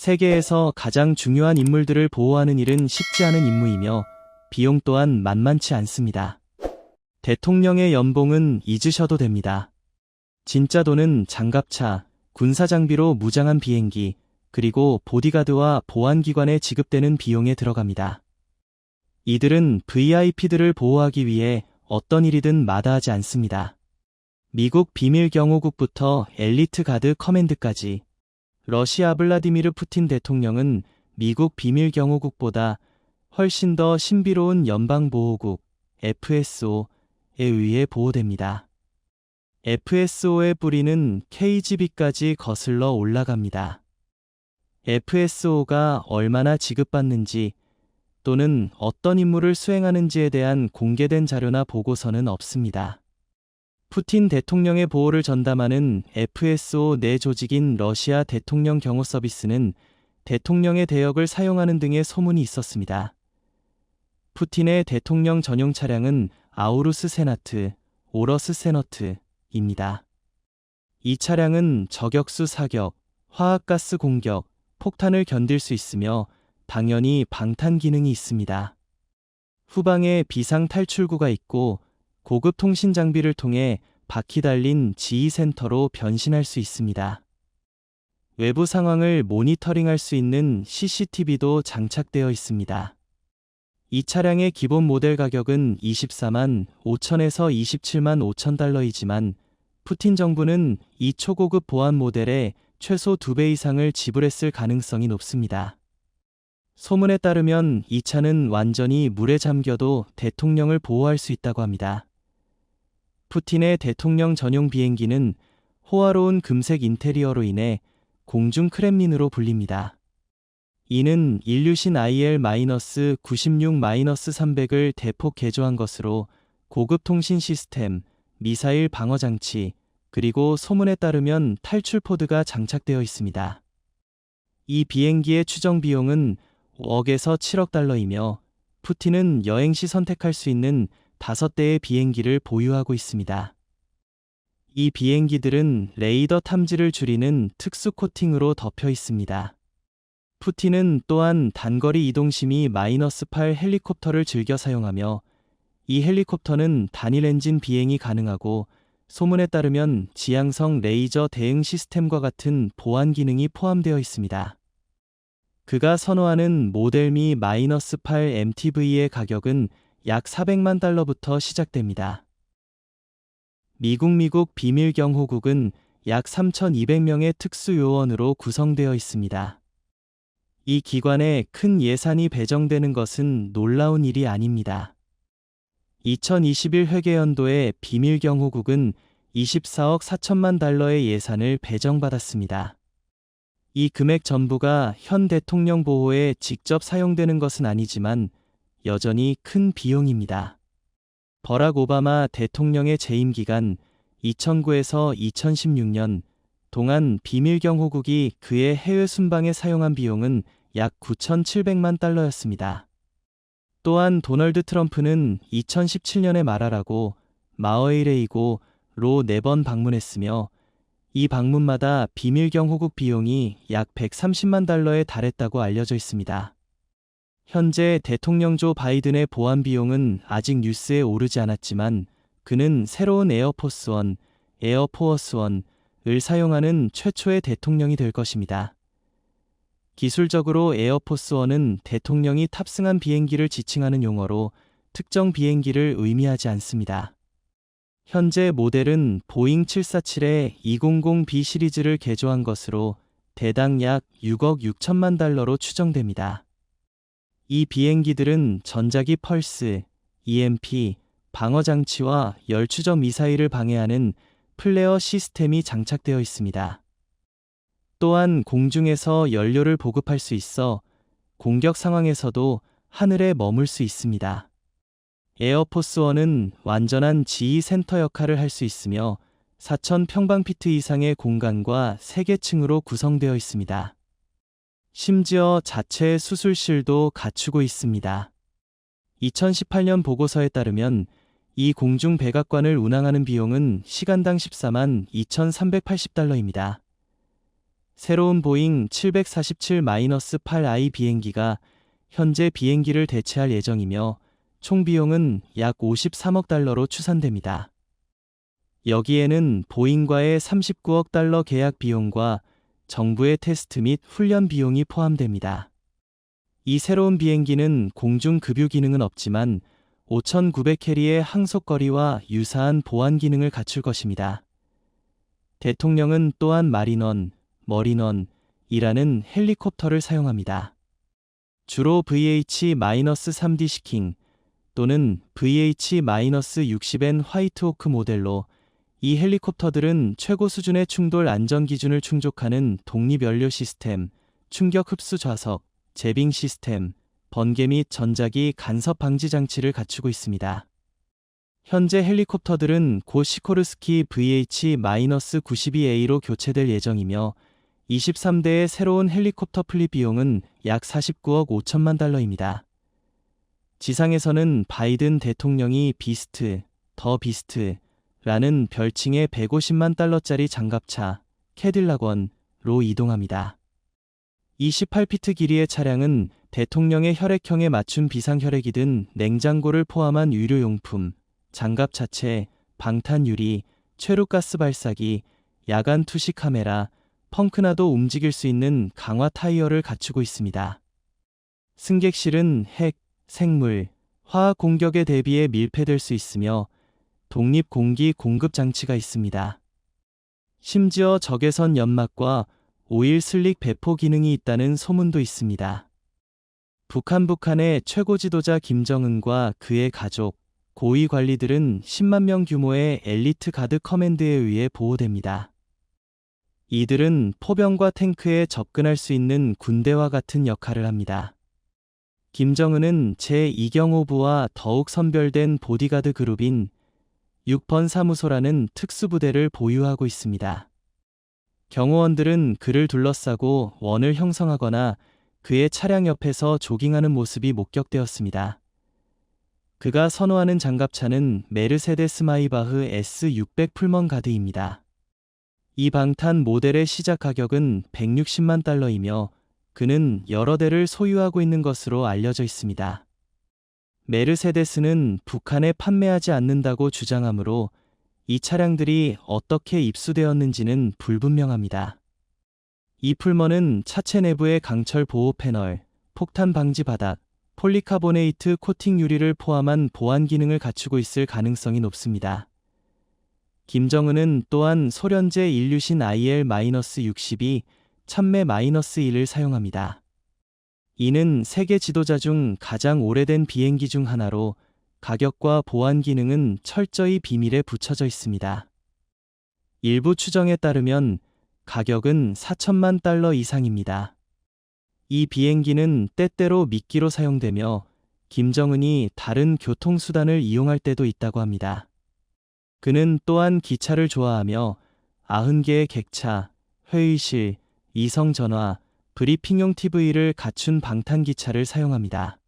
세계에서 가장 중요한 인물들을 보호하는 일은 쉽지 않은 임무이며 비용 또한 만만치 않습니다. 대통령의 연봉은 잊으셔도 됩니다. 진짜 돈은 장갑차, 군사장비로 무장한 비행기, 그리고 보디가드와 보안기관에 지급되는 비용에 들어갑니다. 이들은 VIP들을 보호하기 위해 어떤 일이든 마다하지 않습니다. 미국 비밀경호국부터 엘리트 가드 커맨드까지. 러시아 블라디미르 푸틴 대통령은 미국 비밀경호국보다 훨씬 더 신비로운 연방보호국 FSO에 의해 보호됩니다. FSO의 뿌리는 KGB까지 거슬러 올라갑니다. FSO가 얼마나 지급받는지 또는 어떤 임무를 수행하는지에 대한 공개된 자료나 보고서는 없습니다. 푸틴 대통령의 보호를 전담하는 FSO 내 조직인 러시아 대통령 경호 서비스는 대통령의 대역을 사용하는 등의 소문이 있었습니다. 푸틴의 대통령 전용 차량은 아우루스 세나트, 오러스 세너트입니다. 이 차량은 저격수 사격, 화학가스 공격, 폭탄을 견딜 수 있으며 당연히 방탄 기능이 있습니다. 후방에 비상 탈출구가 있고 고급 통신 장비를 통해 바퀴 달린 지휘센터로 변신할 수 있습니다. 외부 상황을 모니터링할 수 있는 CCTV도 장착되어 있습니다. 이 차량의 기본 모델 가격은 24만 5천에서 27만 5천 달러이지만 푸틴 정부는 이 초고급 보안 모델에 최소 2배 이상을 지불했을 가능성이 높습니다. 소문에 따르면 이 차는 완전히 물에 잠겨도 대통령을 보호할 수 있다고 합니다. 푸틴의 대통령 전용 비행기는 호화로운 금색 인테리어로 인해 공중 크렘린으로 불립니다. 이는 일류신 IL-96-300을 대폭 개조한 것으로 고급 통신 시스템, 미사일 방어 장치, 그리고 소문에 따르면 탈출 포드가 장착되어 있습니다. 이 비행기의 추정 비용은 5억에서 7억 달러이며 푸틴은 여행 시 선택할 수 있는 5대의 비행기를 보유하고 있습니다. 이 비행기들은 레이더 탐지를 줄이는 특수 코팅으로 덮여 있습니다. 푸틴은 또한 단거리 이동 시 -8 헬리콥터를 즐겨 사용하며 이 헬리콥터는 단일 엔진 비행이 가능하고 소문에 따르면 지향성 레이저 대응 시스템과 같은 보안 기능이 포함되어 있습니다. 그가 선호하는 모델 -8 MTV의 가격은 약 400만 달러부터 시작됩니다. 미국 비밀경호국은 약 3,200명의 특수요원으로 구성되어 있습니다. 이 기관에 큰 예산이 배정되는 것은 놀라운 일이 아닙니다. 2021 회계연도에 비밀경호국은 24억 4천만 달러의 예산을 배정받았습니다. 이 금액 전부가 현 대통령 보호에 직접 사용되는 것은 아니지만 여전히 큰 비용입니다. 버락 오바마 대통령의 재임 기간 2009에서 2016년 동안 비밀경호국이 그의 해외 순방에 사용한 비용은 약 9,700만 달러였습니다. 또한 도널드 트럼프는 2017년에 마라라고 마어에이레이고로 4번 방문했으며 이 방문마다 비밀경호국 비용이 약 130만 달러에 달했다고 알려져 있습니다. 현재 대통령 조 바이든의 보안 비용은 아직 뉴스에 오르지 않았지만 그는 새로운 에어포스 원, 에어포어스 원을 사용하는 최초의 대통령이 될 것입니다. 기술적으로 에어포스 원은 대통령이 탑승한 비행기를 지칭하는 용어로 특정 비행기를 의미하지 않습니다. 현재 모델은 보잉 747의 200B 시리즈를 개조한 것으로 대당 약 6억 6천만 달러로 추정됩니다. 이 비행기들은 전자기 펄스, EMP, 방어장치와 열추적 미사일을 방해하는 플레어 시스템이 장착되어 있습니다. 또한 공중에서 연료를 보급할 수 있어 공격 상황에서도 하늘에 머물 수 있습니다. 에어포스 원은 완전한 지휘 센터 역할을 할 수 있으며 4,000평방피트 이상의 공간과 3개층으로 구성되어 있습니다. 심지어 자체 수술실도 갖추고 있습니다. 2018년 보고서에 따르면 이 공중 백악관을 운항하는 비용은 시간당 14만 2,380달러입니다. 새로운 보잉 747-8I 비행기가 현재 비행기를 대체할 예정이며 총 비용은 약 53억 달러로 추산됩니다. 여기에는 보잉과의 39억 달러 계약 비용과 정부의 테스트 및 훈련 비용이 포함됩니다. 이 새로운 비행기는 공중 급유 기능은 없지만 5,900캐리의 항속거리와 유사한 보안 기능을 갖출 것입니다. 대통령은 또한 머리넌이라는 헬리콥터를 사용합니다. 주로 VH-3D 시킹 또는 VH-60N 화이트호크 모델로 이 헬리콥터들은 최고 수준의 충돌 안전 기준을 충족하는 독립연료 시스템, 충격 흡수 좌석, 제빙 시스템, 번개 및 전자기 간섭 방지 장치를 갖추고 있습니다. 현재 헬리콥터들은 곧 시코르스키 VH-92A로 교체될 예정이며 23대의 새로운 헬리콥터 플릿 비용은 약 49억 5천만 달러입니다. 지상에서는 바이든 대통령이 더 비스트라는 별칭의 150만 달러짜리 장갑차 캐딜락원으로 이동합니다. 28피트 길이의 차량은 대통령의 혈액형에 맞춘 비상혈액이 든 냉장고를 포함한 의료용품, 장갑 차체, 방탄 유리, 최루가스 발사기, 야간 투시 카메라, 펑크나도 움직일 수 있는 강화 타이어를 갖추고 있습니다. 승객실은 핵, 생물, 화학 공격에 대비해 밀폐될 수 있으며 독립 공기 공급 장치가 있습니다. 심지어 적외선 연막과 오일 슬릭 배포 기능이 있다는 소문도 있습니다. 북한의 최고 지도자 김정은과 그의 가족, 고위 관리들은 10만 명 규모의 엘리트 가드 커맨드에 의해 보호됩니다. 이들은 포병과 탱크에 접근할 수 있는 군대와 같은 역할을 합니다. 김정은은 제2경호부와 더욱 선별된 보디가드 그룹인 6번 사무소라는 특수부대를 보유하고 있습니다. 경호원들은 그를 둘러싸고 원을 형성하거나 그의 차량 옆에서 조깅하는 모습이 목격되었습니다. 그가 선호하는 장갑차는 메르세데스 마이바흐 S600 풀먼 가드입니다. 이 방탄 모델의 시작 가격은 160만 달러이며 그는 여러 대를 소유하고 있는 것으로 알려져 있습니다. 메르세데스는 북한에 판매하지 않는다고 주장하므로 이 차량들이 어떻게 입수되었는지는 불분명합니다. 이 풀먼은 차체 내부의 강철 보호 패널, 폭탄 방지 바닥, 폴리카보네이트 코팅 유리를 포함한 보안 기능을 갖추고 있을 가능성이 높습니다. 김정은은 또한 소련제 인류신 IL-62 참매-1을 사용합니다. 이는 세계 지도자 중 가장 오래된 비행기 중 하나로 가격과 보안 기능은 철저히 비밀에 붙여져 있습니다. 일부 추정에 따르면 가격은 4천만 달러 이상입니다. 이 비행기는 때때로 미끼로 사용되며 김정은이 다른 교통수단을 이용할 때도 있다고 합니다. 그는 또한 기차를 좋아하며 90개의 객차, 회의실, 이성전화, 브리핑용 TV를 갖춘 방탄기차를 사용합니다.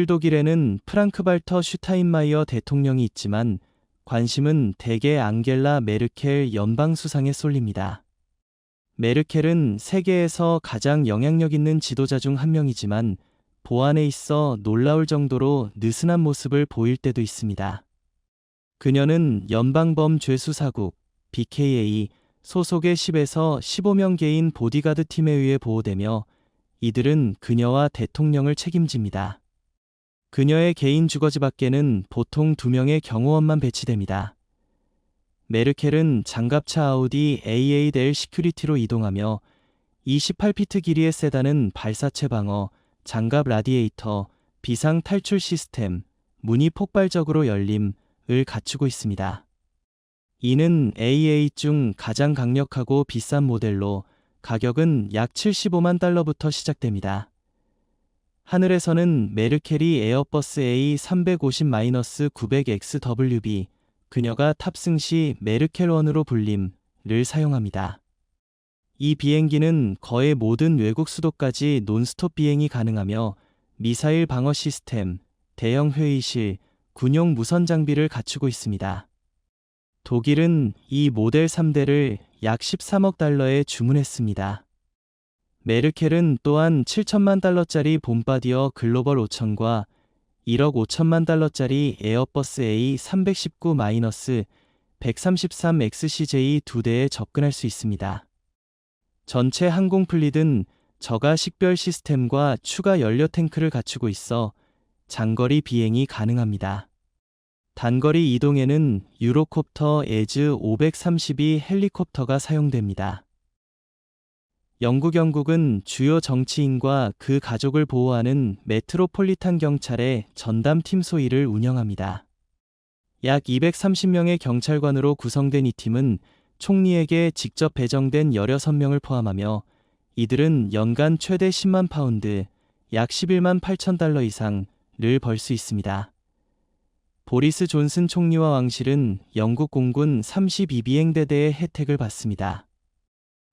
독일에는 프랑크발터 슈타인마이어 대통령이 있지만 관심은 대개 앙겔라 메르켈 연방수상에 쏠립니다. 메르켈은 세계에서 가장 영향력 있는 지도자 중 한 명이지만 보안에 있어 놀라울 정도로 느슨한 모습을 보일 때도 있습니다. 그녀는 연방범죄수사국 BKA 소속의 10에서 15명 개인 보디가드 팀에 의해 보호되며 이들은 그녀와 대통령을 책임집니다. 그녀의 개인 주거지 밖에는 보통 2명의 경호원만 배치됩니다. 메르켈은 장갑차 아우디 A8L 시큐리티로 이동하며 28피트 길이의 세단은 발사체 방어, 장갑 라디에이터, 비상 탈출 시스템, 문이 폭발적으로 열림을 갖추고 있습니다. 이는 A8 중 가장 강력하고 비싼 모델로 가격은 약 75만 달러부터 시작됩니다. 하늘에서는 메르켈이 에어버스 A350-900XWB, 그녀가 탑승 시 메르켈1으로 불림을 사용합니다. 이 비행기는 거의 모든 외국 수도까지 논스톱 비행이 가능하며 미사일 방어 시스템, 대형 회의실, 군용 무선 장비를 갖추고 있습니다. 독일은 이 모델 3대를 약 13억 달러에 주문했습니다. 메르켈은 또한 7천만 달러짜리 봄바디어 글로벌 5000과 1억 5천만 달러짜리 에어버스 A319-133XCJ 2대에 접근할 수 있습니다. 전체 항공 플릿은 저가 식별 시스템과 추가 연료 탱크를 갖추고 있어 장거리 비행이 가능합니다. 단거리 이동에는 유로콥터 에즈 532 헬리콥터가 사용됩니다. 영국은 주요 정치인과 그 가족을 보호하는 메트로폴리탄 경찰의 전담팀 소위를 운영합니다. 약 230명의 경찰관으로 구성된 이 팀은 총리에게 직접 배정된 16명을 포함하며 이들은 연간 최대 10만 파운드, 약 11만 8천 달러 이상을 벌 수 있습니다. 보리스 존슨 총리와 왕실은 영국 공군 32비행대대의 혜택을 받습니다.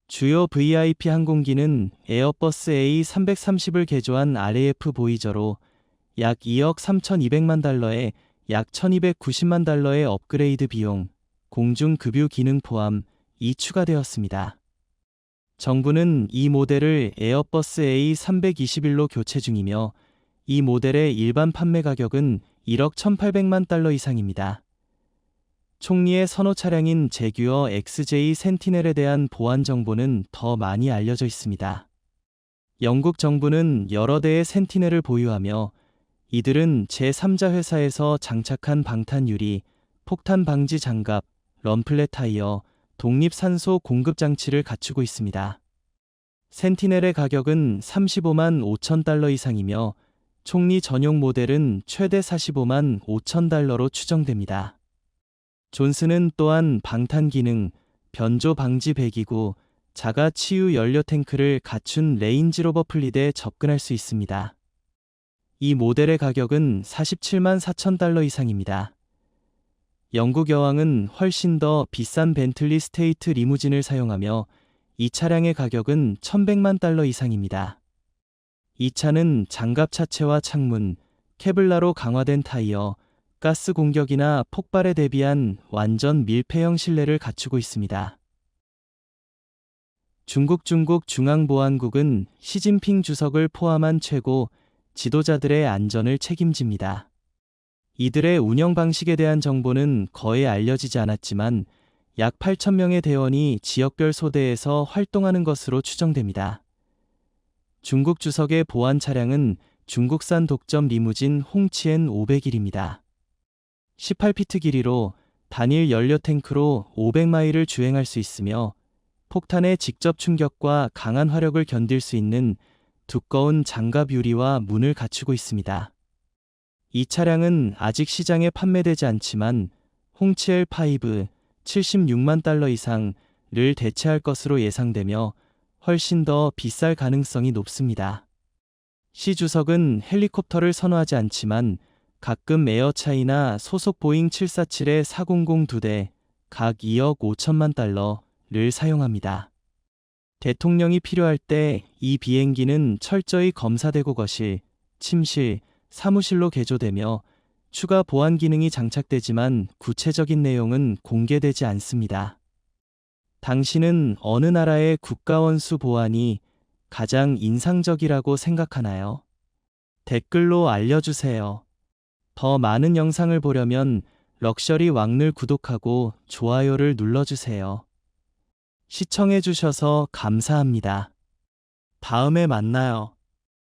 주요 VIP 항공기는 에어버스 A330을 개조한 RAF 보이저로 약 2억 3,200만 달러에 약 1,290만 달러의 업그레이드 비용, 공중급유 기능 포함이 추가되었습니다. 정부는 이 모델을 에어버스 A321로 교체 중이며 이 모델의 일반 판매 가격은 1억 1,800만 달러 이상입니다. 총리의 선호 차량인 제규어 XJ 센티넬에 대한 보안 정보는 더 많이 알려져 있습니다. 영국 정부는 여러 대의 센티넬을 보유하며 이들은 제3자 회사에서 장착한 방탄 유리, 폭탄 방지 장갑, 럼플렛 타이어, 독립 산소 공급 장치를 갖추고 있습니다. 센티넬의 가격은 35만 5천 달러 이상이며 총리 전용 모델은 최대 45만 5천 달러로 추정됩니다. 존슨은 또한 방탄 기능, 변조 방지 배기구, 자가 치유 연료 탱크를 갖춘 레인지로버 플릿에 접근할 수 있습니다. 이 모델의 가격은 47만 4천 달러 이상입니다. 영국 여왕은 훨씬 더 비싼 벤틀리 스테이트 리무진을 사용하며 이 차량의 가격은 1,100만 달러 이상입니다. 이 차는 장갑 차체와 창문, 케블라로 강화된 타이어, 가스 공격이나 폭발에 대비한 완전 밀폐형 실내를 갖추고 있습니다. 중국 중앙보안국은 시진핑 주석을 포함한 최고 지도자들의 안전을 책임집니다. 이들의 운영 방식에 대한 정보는 거의 알려지지 않았지만 약 8,000명의 대원이 지역별 소대에서 활동하는 것으로 추정됩니다. 중국 주석의 보안 차량은 중국산 독점 리무진 홍치엔 500일입니다. 18피트 길이로 단일 연료 탱크로 500마일을 주행할 수 있으며 폭탄의 직접 충격과 강한 화력을 견딜 수 있는 두꺼운 장갑 유리와 문을 갖추고 있습니다. 이 차량은 아직 시장에 판매되지 않지만 홍치엘5 76만 달러 이상을 대체할 것으로 예상되며 훨씬 더 비쌀 가능성이 높습니다. 시 주석은 헬리콥터를 선호하지 않지만 가끔 에어차이나 소속 보잉 747의 400 2대 각 2억 5천만 달러를 사용합니다. 대통령이 필요할 때 이 비행기는 철저히 검사되고 거실, 침실, 사무실로 개조되며 추가 보안 기능이 장착되지만 구체적인 내용은 공개되지 않습니다. 당신은 어느 나라의 국가원수 보안이 가장 인상적이라고 생각하나요? 댓글로 알려주세요. 더 많은 영상을 보려면 럭셔리 왕를 구독하고 좋아요를 눌러주세요. 시청해주셔서 감사합니다. 다음에 만나요.